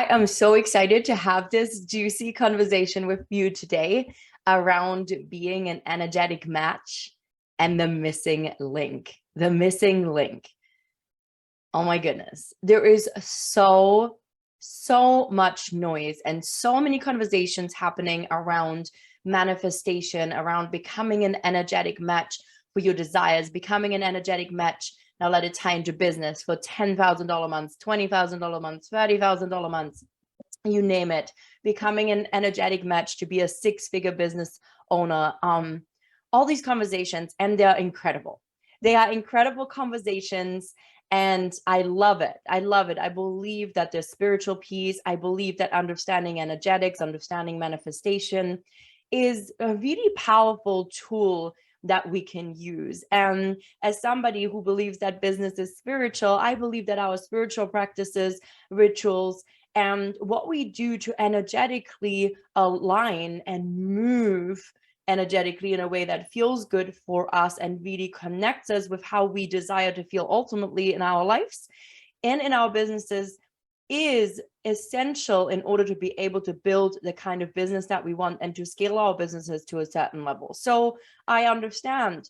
am so excited to have this juicy conversation with you today around being an energetic match and the missing link. The missing link. Oh my goodness. There is so much noise and so many conversations happening around manifestation, around becoming an energetic match for your desires, becoming an energetic match. Now let it tie into business for $10,000 months, $20,000 months, $30,000 months, you name it, becoming an energetic match to be a six-figure business owner. All these conversations, and they're incredible. They are incredible conversations, and I love it. I love it. I believe that the spiritual piece, I believe that understanding energetics, understanding manifestation is a really powerful tool that we can use. And as somebody who believes that business is spiritual, I believe that our spiritual practices, rituals, and what we do to energetically align and move energetically in a way that feels good for us and really connects us with how we desire to feel ultimately in our lives and in our businesses is essential in order to be able to build the kind of business that we want and to scale our businesses to a certain level. So I understand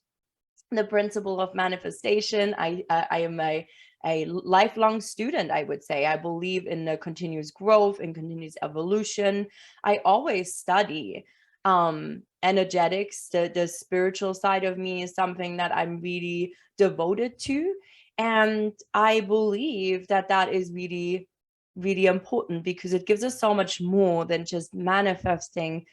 the principle of manifestation. I am a lifelong student, I would say. I believe in the continuous growth and continuous evolution. I always study energetics. The spiritual side of me is something that I'm really devoted to. And I believe that that is really, really important because it gives us so much more than just manifesting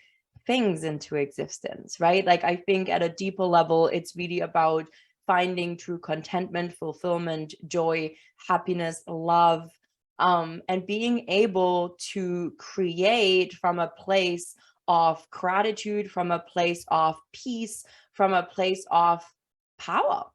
things into existence, right? Like I think at a deeper level, it's really about finding true contentment, fulfillment, joy, happiness, love, and being able to create from a place of gratitude, from a place of peace, from a place of power.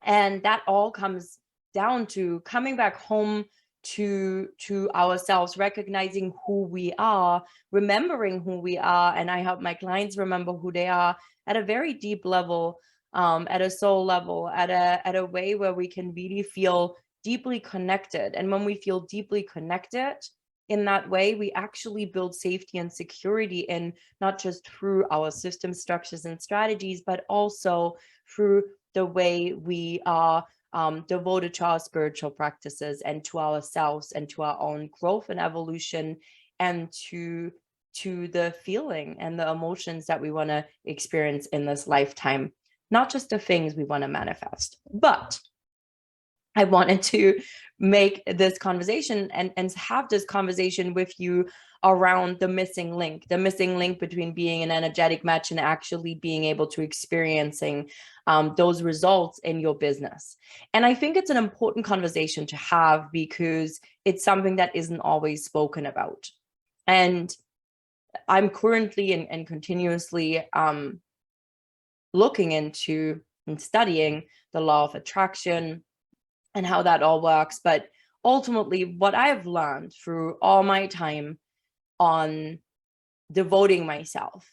And that all comes down to coming back home to ourselves, recognizing who we are, remembering who we are. And I help my clients remember who they are at a very deep level, at a soul level, at a way where we can really feel deeply connected. And when we feel deeply connected in that way, we actually build safety and security in not just through our system structures and strategies, but also through the way we are devoted to our spiritual practices and to ourselves and to our own growth and evolution and to the feeling and the emotions that we want to experience in this lifetime, not just the things we want to manifest. But I wanted to make this conversation and have this conversation with you around the missing link between being an energetic match and actually being able to experiencing those results in your business. And I think it's an important conversation to have because it's something that isn't always spoken about. And I'm currently and continuously looking into and studying the law of attraction and how that all works. But ultimately, what I've learned through all my time on devoting myself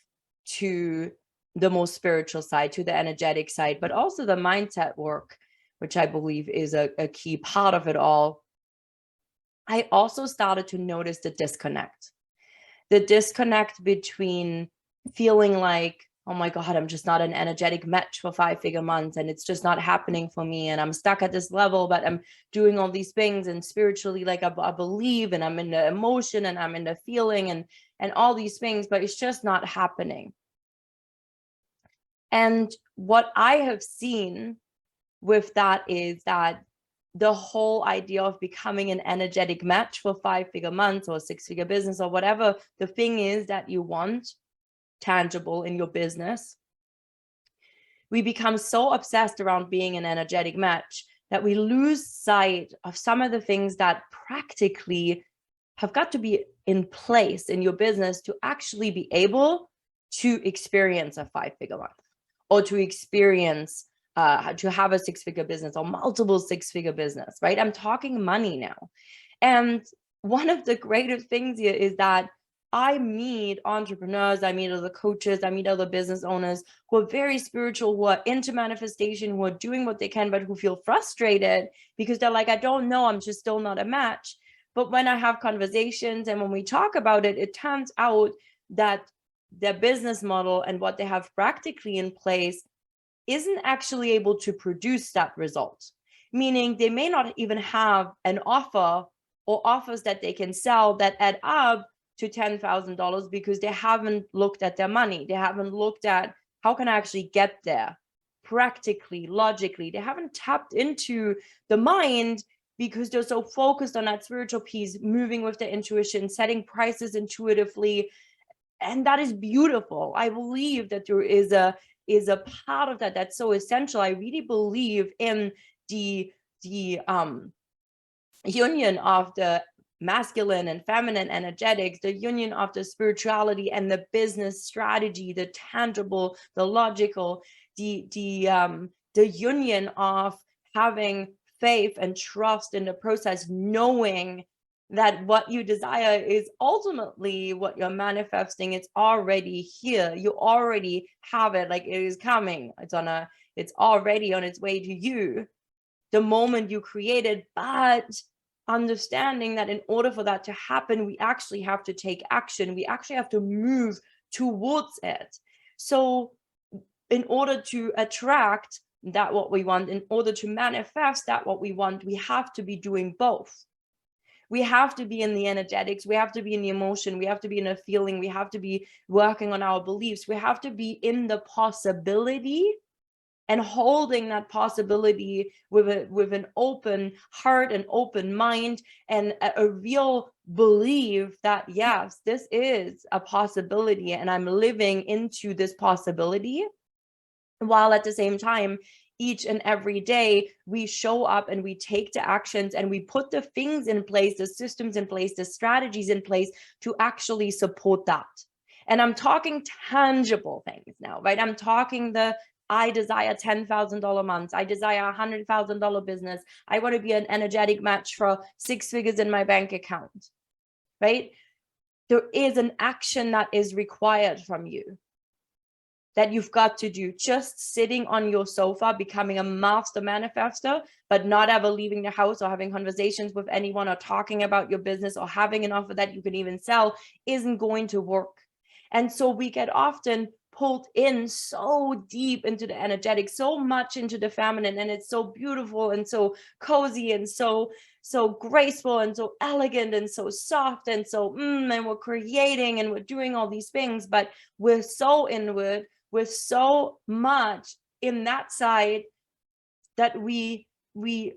to the most spiritual side, to the energetic side, but also the mindset work, which I believe is a key part of it all, I also started to notice the disconnect between feeling like, oh my God, I'm just not an energetic match for 5-figure months and it's just not happening for me. And I'm stuck at this level, but I'm doing all these things and spiritually, like I believe, and I'm in the emotion and I'm in the feeling and all these things, but it's just not happening. And what I have seen with that is that the whole idea of becoming an energetic match for 5-figure months or 6-figure business or whatever the thing is that you want tangible in your business, we become so obsessed around being an energetic match that we lose sight of some of the things that practically have got to be in place in your business to actually be able to experience a 5-figure month or to experience to have a 6-figure business or multiple 6-figure business, right? I'm talking money now. And one of the greatest things here is that I meet entrepreneurs, I meet other coaches, I meet other business owners who are very spiritual, who are into manifestation, who are doing what they can, but who feel frustrated because they're like, I don't know, I'm just still not a match. But when I have conversations and when we talk about it, it turns out that their business model and what they have practically in place isn't actually able to produce that result. Meaning they may not even have an offer or offers that they can sell that add up to $10,000 because they haven't looked at their money. They haven't looked at how can I actually get there practically, logically. They haven't tapped into the mind because they're so focused on that spiritual piece, moving with their intuition, setting prices intuitively. And that is beautiful. I believe that there is a part of that that's so essential. I really believe in the union of the masculine and feminine energetics, the union of the spirituality and the business strategy, the tangible, the logical, the union of having faith and trust in the process, knowing that what you desire is ultimately what you're manifesting. It's already here. You already have it. Like, it is coming. It's already on its way to you the moment you create it. But understanding that in order for that to happen, we actually have to take action. We actually have to move towards it. So in order to attract that what we want, in order to manifest that what we want, we have to be doing both. We have to be in the energetics, we have to be in the emotion, we have to be in a feeling, we have to be working on our beliefs, we have to be in the possibility and holding that possibility with an open heart and open mind and a real belief that yes, this is a possibility and I'm living into this possibility, while at the same time each and every day we show up and we take the actions and we put the things in place, the systems in place, the strategies in place to actually support that. And I'm talking tangible things now, right? I'm talking I desire $10,000 months. I desire $100,000 business. I want to be an energetic match for 6 figures in my bank account, right? There is an action that is required from you, that you've got to do. Just sitting on your sofa, becoming a master manifester, but not ever leaving the house or having conversations with anyone or talking about your business or having an offer that you can even sell isn't going to work. And so we get often pulled in so deep into the energetic, so much into the feminine, and it's so beautiful and so cozy and so graceful and so elegant and so soft and so and we're creating and we're doing all these things, but we're so inward, we're so much in that side that we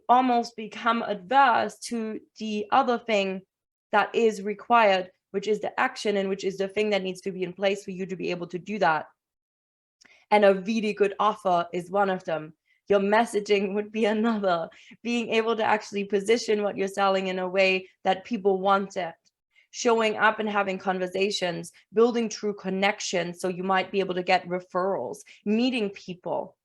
almost become adverse to the other thing that is required, which is the action and which is the thing that needs to be in place for you to be able to do that. And a really good offer is one of them. Your messaging would be another. Being able to actually position what you're selling in a way that people want it. Showing up and having conversations, building true connections, so you might be able to get referrals, meeting people.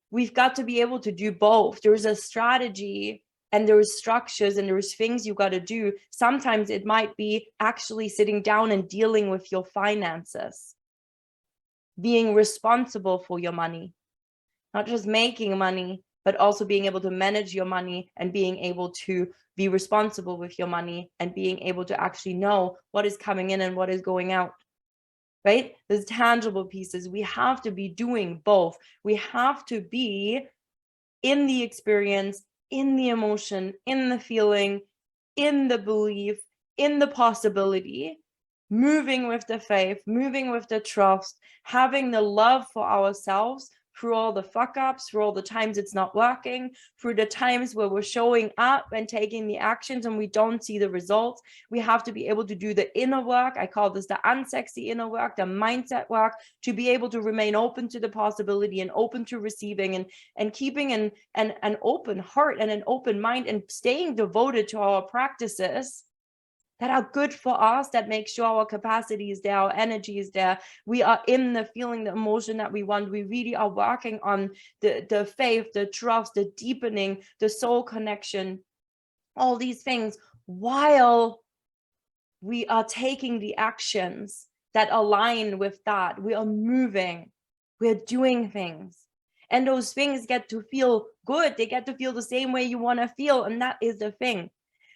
We've got to be able to do both. There's a strategy and there's structures and there's things you got to do. Sometimes it might be actually sitting down and dealing with your finances, being responsible for your money, not just making money, but also being able to manage your money and being able to be responsible with your money and being able to actually know what is coming in and what is going out, right? There's tangible pieces. We have to be doing both. We have to be in the experience, in the emotion, in the feeling, in the belief, in the possibility, moving with the faith, moving with the trust, having the love for ourselves through all the fuck ups, through all the times it's not working, through the times where we're showing up and taking the actions and we don't see the results. We have to be able to do the inner work. I call this the unsexy inner work, the mindset work, to be able to remain open to the possibility and open to receiving and keeping an open heart and an open mind and staying devoted to our practices that are good for us, that make sure our capacity is there, our energy is there. We are in the feeling, the emotion that we want. We really are working on the faith, the trust, the deepening, the soul connection, all these things, while we are taking the actions that align with that. We are moving, we're doing things. And those things get to feel good. They get to feel the same way you want to feel. And that is the thing.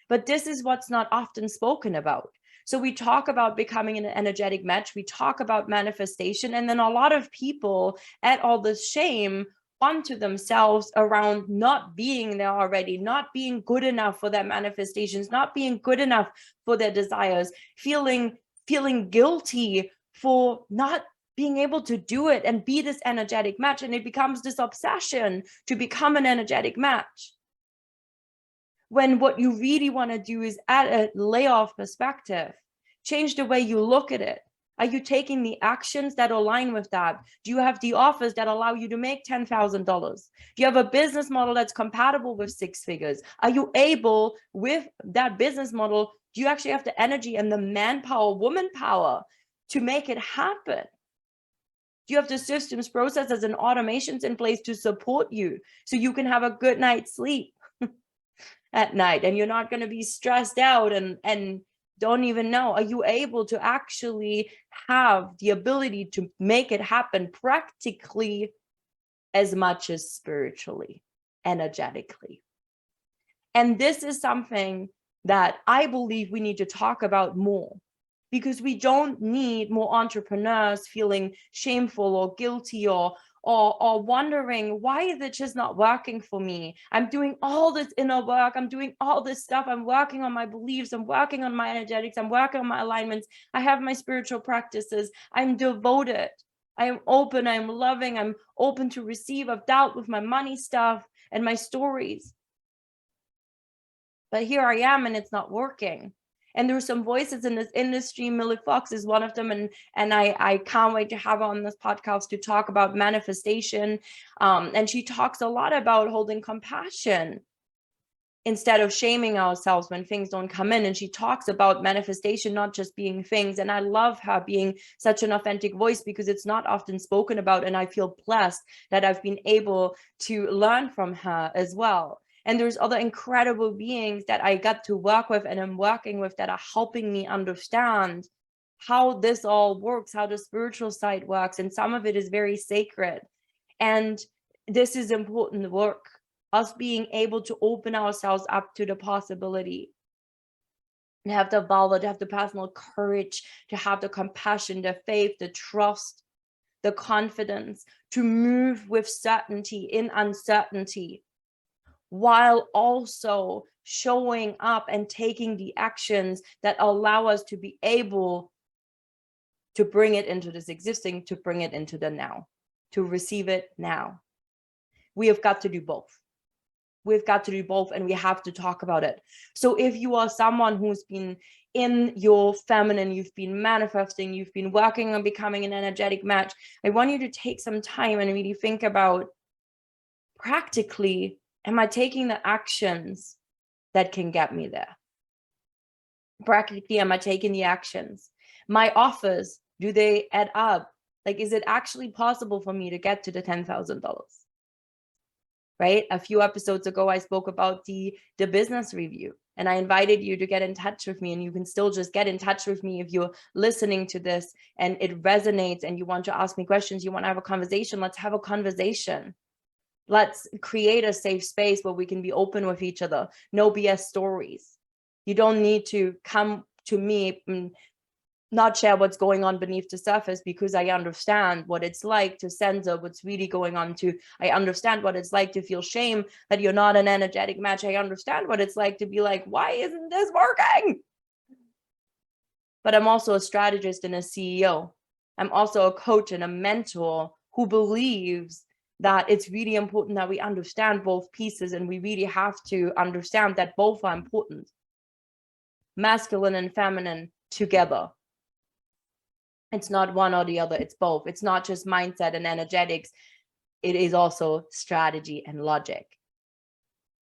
But this is what's not often spoken about. So we talk about becoming an energetic match. We talk about manifestation. And then a lot of people add all this shame onto themselves around not being there already, not being good enough for their manifestations, not being good enough for their desires, feeling guilty for not being able to do it and be this energetic match. And it becomes this obsession to become an energetic match. When what you really want to do is add a layer of perspective, change the way you look at it. Are you taking the actions that align with that? Do you have the offers that allow you to make $10,000? Do you have a business model that's compatible with 6 figures? Are you able, with that business model, do you actually have the energy and the manpower, woman power to make it happen? Do you have the systems, processes, and automations in place to support you so you can have a good night's sleep at night and you're not going to be stressed out and don't even know? Are you able to actually have the ability to make it happen practically as much as spiritually, energetically? And this is something that I believe we need to talk about more, because we don't need more entrepreneurs feeling shameful or guilty or wondering, why is it just not working for me? I'm doing all this inner work. I'm doing all this stuff. I'm working on my beliefs. I'm working on my energetics. I'm working on my alignments. I have my spiritual practices. I'm devoted. I am open. I'm loving. I'm open to receive. I've dealt with my money stuff and my stories. But here I am and it's not working. And there are some voices in this industry. Millie Fox is one of them. And I can't wait to have her on this podcast to talk about manifestation. And she talks a lot about holding compassion instead of shaming ourselves when things don't come in. And she talks about manifestation not just being things. And I love her being such an authentic voice, because it's not often spoken about. And I feel blessed that I've been able to learn from her as well. And there's other incredible beings that I got to work with and I'm working with that are helping me understand how this all works, how the spiritual side works. And some of it is very sacred. And this is important work, us being able to open ourselves up to the possibility and have the valor, to have the personal courage, to have the compassion, the faith, the trust, the confidence, to move with certainty in uncertainty, while also showing up and taking the actions that allow us to be able to bring it into this existing, to bring it into the now, to receive it now. We have got to do both. We've got to do both, and we have to talk about it. So if you are someone who's been in your feminine, you've been manifesting, you've been working on becoming an energetic match, I want you to take some time and really think about, practically, am I taking the actions that can get me there? Practically, am I taking the actions? My offers, do they add up? Like, is it actually possible for me to get to the $10,000? Right? A few episodes ago, I spoke about the business review, and I invited you to get in touch with me, and you can still just get in touch with me if you're listening to this and it resonates and you want to ask me questions, you want to have a conversation. Let's have a conversation. Let's create a safe space where we can be open with each other. No BS stories. You don't need to come to me and not share what's going on beneath the surface, because I understand what it's like to censor what's really going on. I understand what it's like to feel shame that you're not an energetic match. I understand what it's like to be like, why isn't this working? But I'm also a strategist and a CEO. I'm also a coach and a mentor who believes that it's really important that we understand both pieces, and we really have to understand that both are important. Masculine and feminine together. It's not one or the other, it's both. It's not just mindset and energetics. It is also strategy and logic.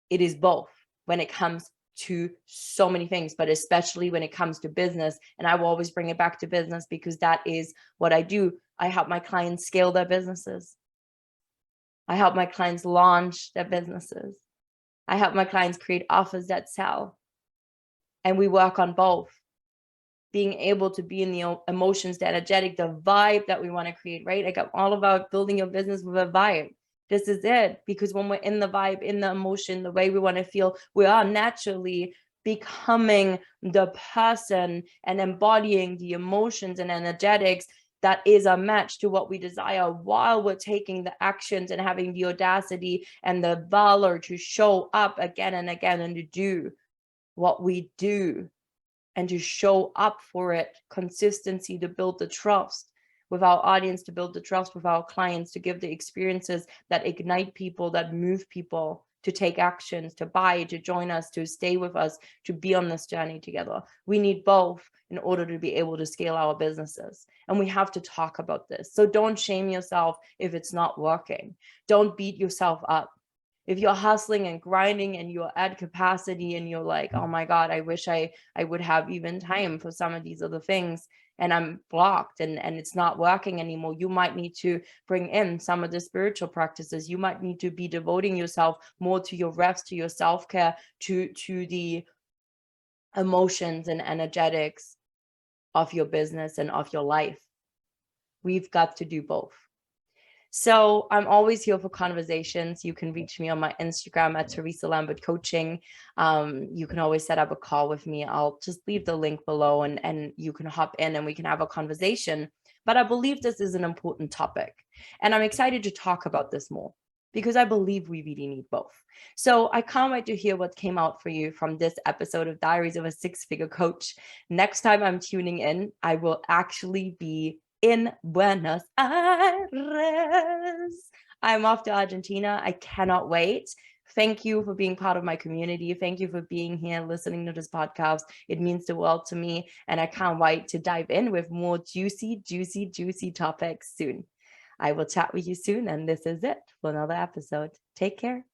It is both when it comes to so many things, but especially when it comes to business. And I will always bring it back to business, because that is what I do. I help my clients scale their businesses. I help my clients launch their businesses. I help my clients create offers that sell. And we work on both. Being able to be in the emotions, the energetic, the vibe that we want to create, right? Like, I'm all about building your business with a vibe. This is it. Because when we're in the vibe, in the emotion, the way we want to feel, we are naturally becoming the person and embodying the emotions and energetics that is a match to what we desire, while we're taking the actions and having the audacity and the valor to show up again and again and to do what we do and to show up for it. Consistency to build the trust with our audience, to build the trust with our clients, to give the experiences that ignite people, that move people to take actions, to buy, to join us, to stay with us, to be on this journey together. We need both in order to be able to scale our businesses. And we have to talk about this. So don't shame yourself if it's not working. Don't beat yourself up. If you're hustling and grinding and you're at capacity and you're like, oh my God, I wish I would have even time for some of these other things, and I'm blocked and it's not working anymore, you might need to bring in some of the spiritual practices. You might need to be devoting yourself more to your rest, to your self-care, to the emotions and energetics of your business and of your life. We've got to do both. So I'm always here for conversations. You can reach me on my Instagram at Theresa Lambert Coaching. You can always set up a call with me. I'll just leave the link below and you can hop in and we can have a conversation. But I believe this is an important topic. And I'm excited to talk about this more because I believe we really need both. So I can't wait to hear what came out for you from this episode of Diaries of a Six-Figure Coach. Next time I'm tuning in, I will actually be in Buenos Aires. I'm off to Argentina. I cannot wait. Thank you for being part of my community. Thank you for being here, listening to this podcast. It means the world to me. And I can't wait to dive in with more juicy, juicy, juicy topics soon. I will chat with you soon. And this is it for another episode. Take care.